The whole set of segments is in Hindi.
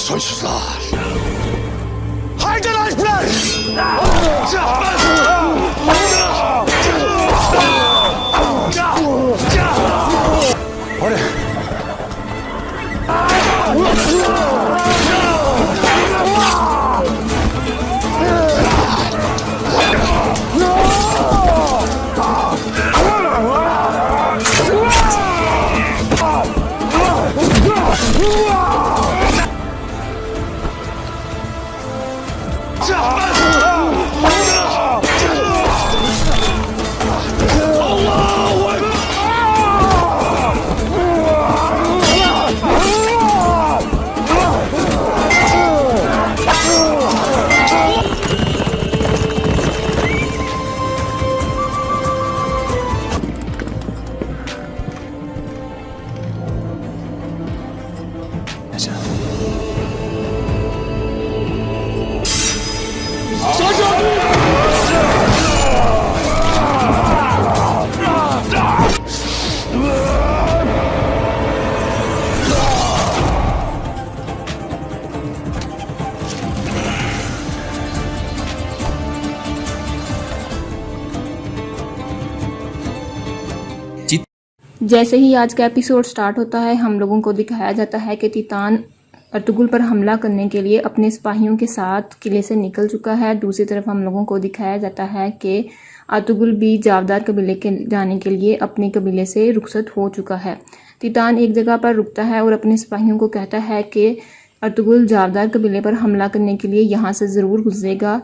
soysuzlar! Haydi Alpler! Hadi! जैसे ही आज का एपिसोड स्टार्ट होता है, हम लोगों को दिखाया जाता है कि तितान अर्तुगरुल पर हमला करने के लिए अपने सिपाहियों के साथ किले से निकल चुका है। दूसरी तरफ हम लोगों को दिखाया जाता है कि अर्तुगरुल भी जावदार कबीले के जाने के लिए अपने कबीले से रुखसत हो चुका है। तितान एक जगह पर रुकता है और अपने सिपाहियों को कहता है कि अर्तुगरुल जावदार कबीले पर हमला करने के लिए यहाँ से ज़रूर गुजरेगा।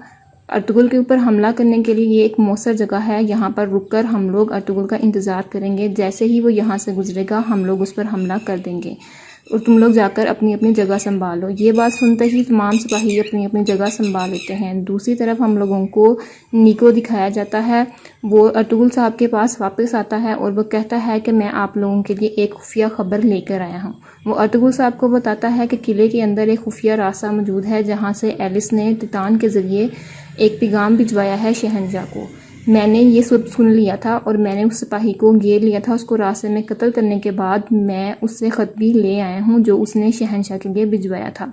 अर्तुगरुल के ऊपर हमला करने के लिए ये एक मौसर जगह है, यहाँ पर रुककर हम लोग अर्तुगरुल का इंतज़ार करेंगे। जैसे ही वो यहाँ से गुजरेगा हम लोग उस पर हमला कर देंगे और तुम लोग जाकर अपनी अपनी जगह संभालो। ये बात सुनते ही तमाम सिपाही अपनी अपनी जगह संभाल लेते हैं। दूसरी तरफ हम लोगों को निको दिखाया जाता है। वो अर्तुगरुल साहब के पास वापस आता है और वो कहता है कि मैं आप लोगों के लिए एक खुफिया खबर लेकर आया हूँ। वो अर्तुगरुल साहब को बताता है कि किले के अंदर एक खुफिया रास्ता मौजूद है जहाँ से एलिस ने तितान के ज़रिए एक पैगाम भिजवाया है शहंशाह को। मैंने ये सब सुन लिया था और मैंने उस सिपाही को घेर लिया था। उसको रास्ते में कत्ल करने के बाद मैं उससे ख़त भी ले आया हूँ जो उसने शहंशाह के लिए भिजवाया था।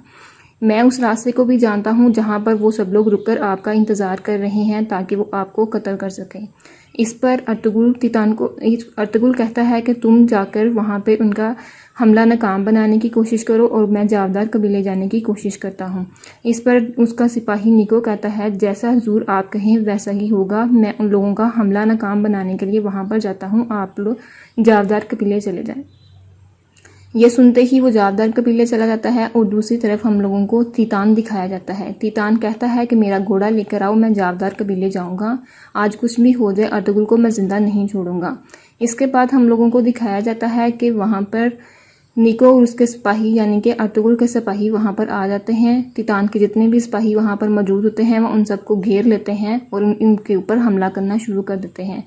मैं उस रास्ते को भी जानता हूँ जहाँ पर वो सब लोग रुककर आपका इंतज़ार कर रहे हैं ताकि वो आपको कत्ल कर सकें। इस पर अर्तुगरुल कहता है कि तुम जाकर वहाँ पे उनका हमला नाकाम बनाने की कोशिश करो और मैं जावदार कबीले जाने की कोशिश करता हूँ। इस पर उसका सिपाही निको कहता है जैसा हुजूर आप कहें वैसा ही होगा। मैं उन लोगों का हमला नाकाम बनाने के लिए वहाँ पर जाता हूँ, आप लोग जावदार कबीले चले जाएं। ये सुनते ही वो जावदार कबीले चला जाता है और दूसरी तरफ हम लोगों को तितान दिखाया जाता है। तितान कहता है कि मेरा घोड़ा लेकर आओ, मैं जावदार कबीले जाऊंगा। आज कुछ भी हो जाए अर्तुगरुल को मैं ज़िंदा नहीं छोड़ूंगा। इसके बाद हम लोगों को दिखाया जाता है कि वहाँ पर निको और उसके सिपाही यानी कि अर्तुगरुल के सिपाही वहाँ पर आ जाते हैं। तितान के जितने भी सिपाही वहाँ पर मौजूद होते हैं वो उन सबको घेर लेते हैं और उनके ऊपर हमला करना शुरू कर देते हैं।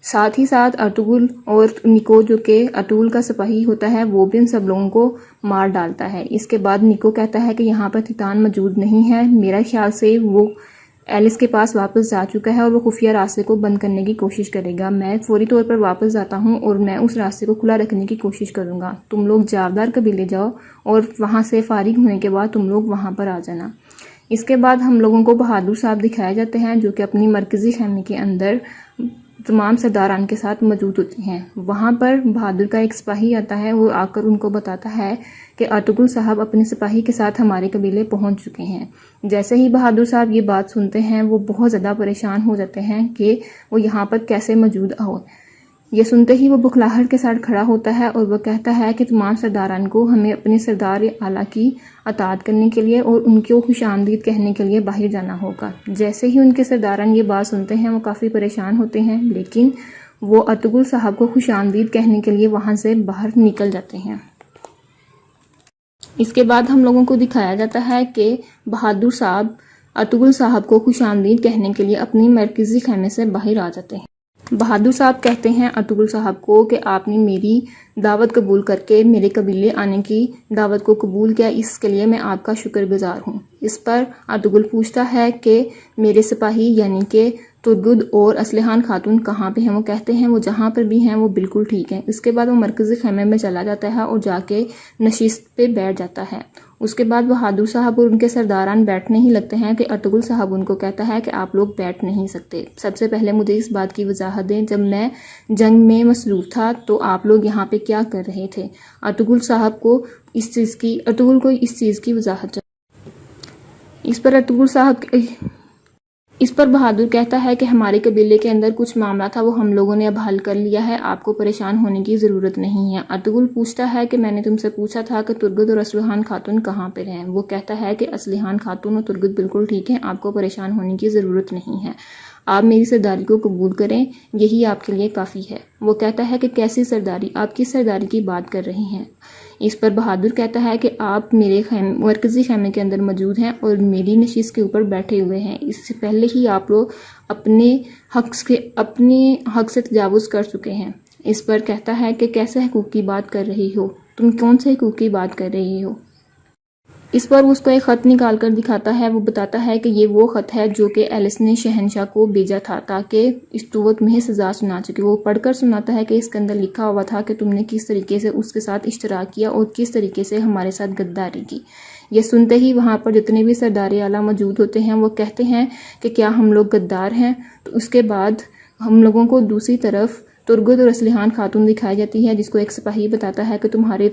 साथ ही साथ अर्तुगरुल और निको जो कि अर्तुगरुल का सिपाही होता है वो भी उन सब लोगों को मार डालता है। इसके बाद निको कहता है कि यहाँ पर तितान मौजूद नहीं है। मेरा ख्याल से वो एलिस के पास वापस जा चुका है और वो खुफिया रास्ते को बंद करने की कोशिश करेगा। मैं फौरी तौर पर वापस जाता हूँ और मैं उस रास्ते को खुला रखने की कोशिश करूँगा। तुम लोग जावदार कबीले जाओ और वहाँ से फारिग होने के बाद तुम लोग वहाँ पर आ जाना। इसके बाद हम लोगों को बहादुर साहब दिखाए जाते हैं जो कि अपनी मरकज़ी खैमे के अंदर तमाम सरदारान के साथ मौजूद होते हैं। वहाँ पर बहादुर का एक सिपाही आता है, वो आकर उनको बताता है कि अर्तुगरुल साहब अपने सिपाही के साथ हमारे कबीले पहुँच चुके हैं। जैसे ही बहादुर साहब ये बात सुनते हैं वो बहुत ज़्यादा परेशान हो जाते हैं कि वो यहाँ पर कैसे मौजूद हो। ये सुनते ही वो बुखलाहट के साथ खड़ा होता है और वह कहता है कि तमाम सरदारान को हमें अपने सरदार आला की अताअत करने के लिए और उनको खुशामदीद कहने के लिए बाहर जाना होगा। जैसे ही उनके सरदारान ये बात सुनते हैं वो काफ़ी परेशान होते हैं, लेकिन वो अर्तुगरुल साहब को खुशामदीद कहने के लिए वहाँ से बाहर निकल जाते हैं। इसके बाद हम लोगों को दिखाया जाता है कि बहादुर साहब अर्तुगरुल साहब को खुशामदीद कहने के लिए अपनी मरकज़ी खैमे से बाहर आ जाते हैं। बहादुर साहब कहते हैं अर्तुगरुल साहब को कि आपने मेरी दावत कबूल करके मेरे कबीले आने की दावत को कबूल किया, इसके लिए मैं आपका शुक्रगुजार हूँ। इस पर अर्तुगरुल पूछता है कि मेरे सिपाही यानी कि तुर्गुद और असलहान खातून कहाँ पे हैं। वो कहते हैं वो जहाँ पर भी हैं वो बिल्कुल ठीक हैं। इसके बाद वो मरकज़ी खैमे में चला जाता है और जाके नशिस्त पे बैठ जाता है उसके बाद बहादुर साहब और उनके सरदारान बैठने ही लगते हैं कि अर्तुगरुल साहब उनको कहता है कि आप लोग बैठ नहीं सकते। सबसे पहले मुझे इस बात की वजाहत दें, जब मैं जंग में मसरूफ़ था तो आप लोग यहाँ पे क्या कर रहे थे? अर्तुगरुल को इस चीज़ की वजाहत चाहिए। इस पर बहादुर कहता है कि हमारे कबीले के अंदर कुछ मामला था, वो हम लोगों ने अब हल कर लिया है, आपको परेशान होने की ज़रूरत नहीं है। अर्तुगरुल पूछता है कि मैंने तुमसे पूछा था कि तुर्गद और असलिहान खातून कहाँ पर हैं? वो कहता है कि असलिहान खातून और तुर्गद बिल्कुल ठीक हैं, आपको परेशान होने की ज़रूरत नहीं है, आप मेरी सरदारी को कबूल करें, यही आपके लिए काफ़ी है। वो कहता है कि कैसी सरदारी, आप किस सरदारी की बात कर रहे हैं? इस पर बहादुर कहता है कि आप मेरे मरकज़ी खैमे के अंदर मौजूद हैं और मेरी नशीस के ऊपर बैठे हुए हैं। इससे पहले ही आप लोग अपने हक से तजावुज़ कर चुके हैं। इस पर कहता है कि कैसे हकूक़ की बात कर रही हो, तुम कौन से हकूक़ की बात कर रही हो? इस पर उसको एक ख़त निकाल कर दिखाता है। वो बताता है कि ये वो ख़त है जो कि एलिस ने शहनशाह को भेजा था ताकि इस्तुवत में सज़ा सुना सके। वो पढ़कर सुनाता है कि इसके अंदर लिखा हुआ था कि तुमने किस तरीके से उसके साथ इश्तराक किया और किस तरीके से हमारे साथ गद्दारी की। ये सुनते ही वहाँ पर जितने भी सरदार आला मौजूद होते हैं वो कहते हैं कि क्या हम लोग गद्दार हैं? तो उसके बाद हम लोगों को दूसरी तरफ तुर्गद और असलिहान खातून दिखाई जाती है, जिसको एक सिपाही बताता है कि तुम्हारे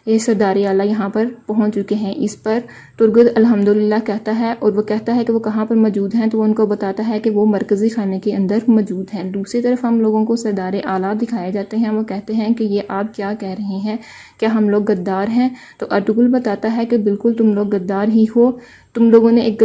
सरदार आला यहाँ पर पहुँच चुके हैं। इस पर तुर्गद अल्हम्दुलिल्लाह कहता है और वो कहता है कि वो कहाँ पर मौजूद हैं, तो वो उनको बताता है कि वो मरकज़ी खाने के अंदर मौजूद हैं। दूसरी तरफ हम लोगों को सरदार आला दिखाए जाते हैं। वो कहते हैं कि ये आप क्या कह रहे हैं, क्या हम लोग गद्दार हैं? तो अर्तुगरुल बताता है कि बिल्कुल तुम लोग गद्दार ही हो, तुम लोगों ने एक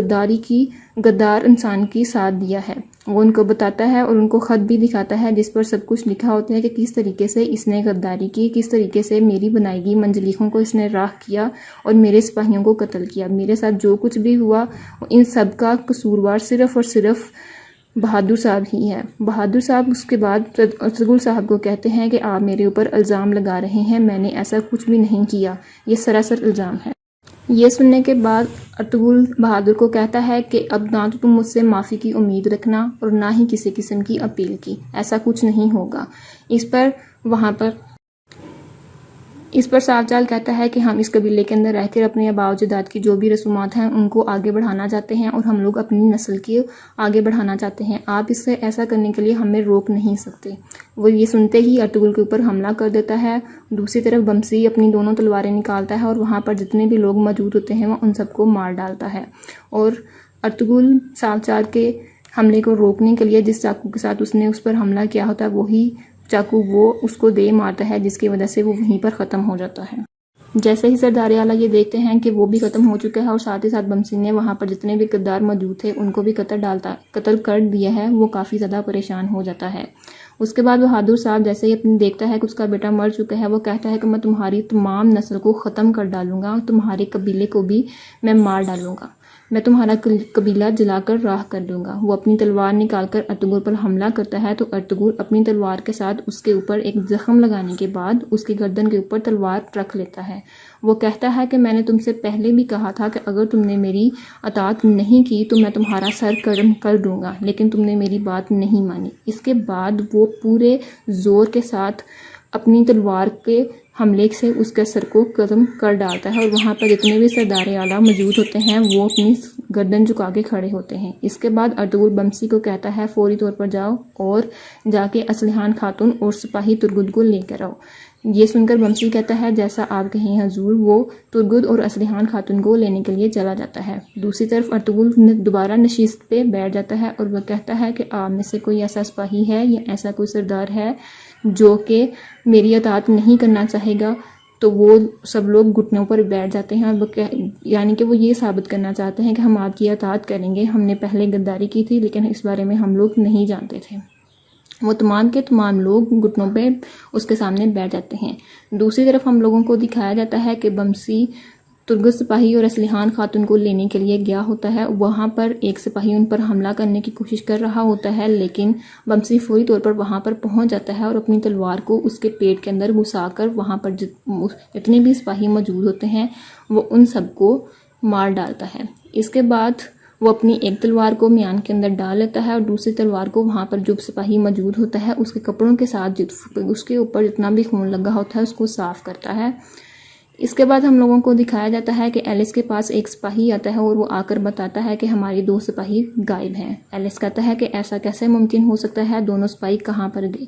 गद्दार इंसान की साथ दिया है। वो उनको बताता है और उनको ख़त भी दिखाता है जिस पर सब कुछ लिखा होता है कि किस तरीके से इसने गद्दारी की, किस तरीके से मेरी बनाई गई मंजलिकों को इसने राख किया और मेरे सिपाहियों को कत्ल किया। मेरे साथ जो कुछ भी हुआ इन सब का कसूरवार सिर्फ़ और सिर्फ बहादुर साहब ही है। बहादुर साहब उसके बाद अर्तुगरुल साहब को कहते हैं कि आप मेरे ऊपर इल्ज़ाम लगा रहे हैं, मैंने ऐसा कुछ भी नहीं किया, ये सरासर इल्ज़ाम है। ये सुनने के बाद अर्तुगरुल बहादुर को कहता है कि अब ना तो तुम मुझसे माफ़ी की उम्मीद रखना और ना ही किसी किस्म की अपील की, ऐसा कुछ नहीं होगा। इस पर साफ चाल कहता है कि हम इस कबीले के अंदर रहकर अपने आबाओ अजदाद की जो भी रसूमात हैं उनको आगे बढ़ाना चाहते हैं और हम लोग अपनी नस्ल की आगे बढ़ाना चाहते हैं, आप इससे ऐसा करने के लिए हमें रोक नहीं सकते। वो ये सुनते ही अर्तुगरुल के ऊपर हमला कर देता है। दूसरी तरफ बमसी अपनी दोनों तलवारें निकालता है और वहाँ पर जितने भी लोग मौजूद होते हैं वो उन सबको मार डालता है। और अर्तुगरुल साफ चाल के हमले को रोकने के लिए जिस चाकू के साथ उसने उस पर हमला किया होता है वही चाकू वो उसको दे मारता है, जिसकी वजह से वो वहीं पर ख़त्म हो जाता है। जैसे ही सरदार आला ये देखते हैं कि वो भी ख़त्म हो चुका है और साथ ही साथ बमसी ने वहाँ पर जितने भी गद्दार मौजूद थे उनको भी कत्ल कर दिया है, वो काफ़ी ज़्यादा परेशान हो जाता है। उसके बाद बहादुर साहब जैसे ही अपनी देखता है कि उसका बेटा मर चुका है, वो कहता है कि मैं तुम्हारी तमाम नस्ल को ख़त्म कर डालूंगा और तुम्हारे कबीले को भी मैं मार डालूंगा, मैं तुम्हारा कबीला जलाकर राख कर दूंगा। वो अपनी तलवार निकालकर अर्तुगरुल पर हमला करता है तो अर्तुगरुल अपनी तलवार के साथ उसके ऊपर एक जख्म लगाने के बाद उसकी गर्दन के ऊपर तलवार रख लेता है। वो कहता है कि मैंने तुमसे पहले भी कहा था कि अगर तुमने मेरी अतात नहीं की तो मैं तुम्हारा सर कर्म कर दूंगा, लेकिन तुमने मेरी बात नहीं मानी। इसके बाद वो पूरे ज़ोर के साथ अपनी तलवार के हमले से उसके सर को ख़त्म कर डालता है और वहाँ पर जितने भी सरदार आला मौजूद होते हैं वो अपनी गर्दन झुका के खड़े होते हैं। इसके बाद अर्तुगरुल बमसी को कहता है फौरी तौर पर जाओ और जाके असलिहान खातून और सिपाही तुर्गद को लेकर आओ। ये सुनकर बमसी कहता है जैसा आप कहें हजूर। वो तुर्गद और असलिहान खातून को लेने के लिए चला जाता है। दूसरी तरफ अर्तुगरुल दोबारा नशीस्त पे बैठ जाता है और वह कहता है कि आप में से कोई ऐसा सिपाही है या ऐसा कोई सरदार है जो कि मेरी अतात नहीं करना चाहेगा। तो वो सब लोग घुटनों पर बैठ जाते हैं और यानी कि वो ये साबित करना चाहते हैं कि हम आपकी अतात करेंगे, हमने पहले गद्दारी की थी लेकिन इस बारे में हम लोग नहीं जानते थे। वो तमाम के तमाम लोग घुटनों पे उसके सामने बैठ जाते हैं। दूसरी तरफ हम लोगों को दिखाया जाता है कि बमसी तुर्गद सिपाही और असलिहान खातून को लेने के लिए गया होता है। वहाँ पर एक सिपाही उन पर हमला करने की कोशिश कर रहा होता है, लेकिन बमसी फौरी तौर पर वहाँ पर पहुँच जाता है और अपनी तलवार को उसके पेट के अंदर घुसाकर वहाँ पर जितने भी सिपाही मौजूद होते हैं वो उन सबको मार डालता है। इसके बाद वो अपनी एक तलवार को म्यान के अंदर डाल लेता है और दूसरी तलवार को वहाँ पर जो सिपाही मौजूद होता है उसके कपड़ों के साथ उसके ऊपर जितना भी खून लगा होता है उसको साफ़ करता है। इसके बाद हम लोगों को दिखाया जाता है कि एलिस के पास एक सिपाही आता है और वो आकर बताता है कि हमारी 2 सिपाही गायब हैं। एलिस कहता है कि ऐसा कैसे मुमकिन हो सकता है, दोनों सिपाही कहाँ पर गए।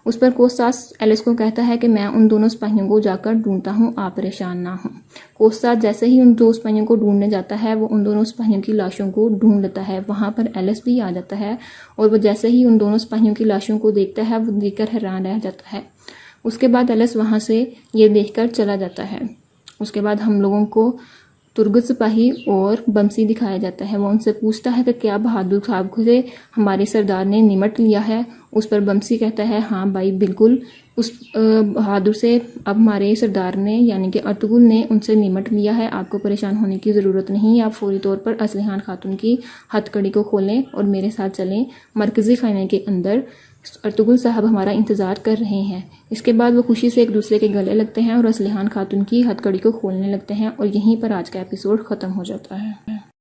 उस पर कोस्तास एलिस को कहता है कि मैं उन दोनों सिपाहियों को जाकर ढूंढता हूँ, आप परेशान ना हो। कोस्तास जैसे ही उन 2 सिपाहियों को ढूंढने जाता है वो उन दोनों सिपाहियों की लाशों को ढूंढ लेता है। वहाँ पर एलिस भी आ जाता है और वो जैसे ही उन दोनों सिपाहियों की लाशों को देखता है वो देखकर हैरान रह जाता है। उसके बाद एलिस वहाँ से ये देखकर चला जाता है। उसके बाद हम लोगों को तुर्गत सिपाही और बमसी दिखाया जाता है। वो उनसे पूछता है कि क्या बहादुर साहब से हमारे सरदार ने निमट लिया है। उस पर बमसी कहता है हाँ भाई बिल्कुल, उस बहादुर से अब हमारे सरदार ने यानी कि अर्तुगरुल ने उनसे निमट लिया है, आपको परेशान होने की ज़रूरत नहीं। आप फौरी तौर पर असलिहान खातून की हथकड़ी को खोलें और मेरे साथ चलें। मरकज़ी खाने के अंदर अर्तुगरुल साहब हमारा इंतज़ार कर रहे हैं। इसके बाद वो खुशी से एक दूसरे के गले लगते हैं और असलिहान खातून की हथकड़ी को खोलने लगते हैं और यहीं पर आज का एपिसोड ख़त्म हो जाता है।